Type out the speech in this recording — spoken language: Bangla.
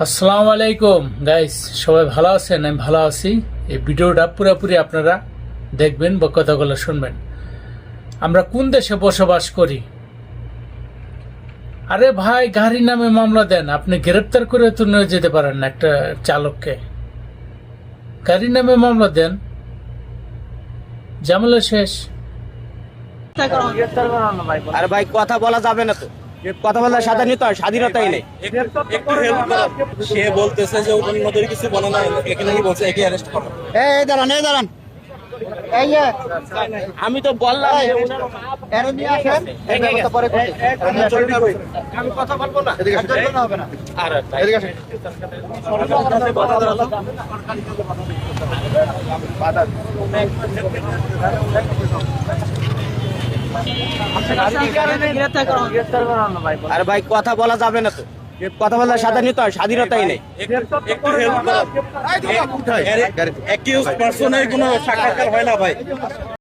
আসসালামু আলাইকুম গাইস, সবাই ভালো আছেন? আমি ভালো আছি। এই ভিডিওটা পুরোপুরি আপনারা দেখবেন বা কথাগুলো শুনবেন। আমরা কোন দেশে বসবাস করি? আরে ভাই, গাড়ির নামে মামলা দেন, আপনি গ্রেপ্তার করে তো নিয়ে যেতে পারেন না একটা চালককে। গাড়ির নামে মামলা দেন, ঝামেলা শেষ। আরে ভাই, কথা বলা যাবে না তো। কথা বলার স্বাধীনতাই নেই। একটু হেল্প করো। সে বলতেছে যে অন্যদের কিছু বলে না, একে নাকি বলছে একে অ্যারেস্ট করো। এই দাঁড়ান, এই যে আমি তো বললাম যে এর নিয়ে আসেন, এই ব্যবস্থা পরে করতে। আমি কথা বলবো না, একজন হবে না। আরে এদিকে আসেন। কথা বলা যাবে না। বাধা আরে ভাই, কথা বলা যাবে না তো। কথা বলার স্বাধীনতাই নেই। একটু হেল্প করো। অ্যাকিউজ পারসনের কোনো সাক্ষাৎকার হয় না ভাই।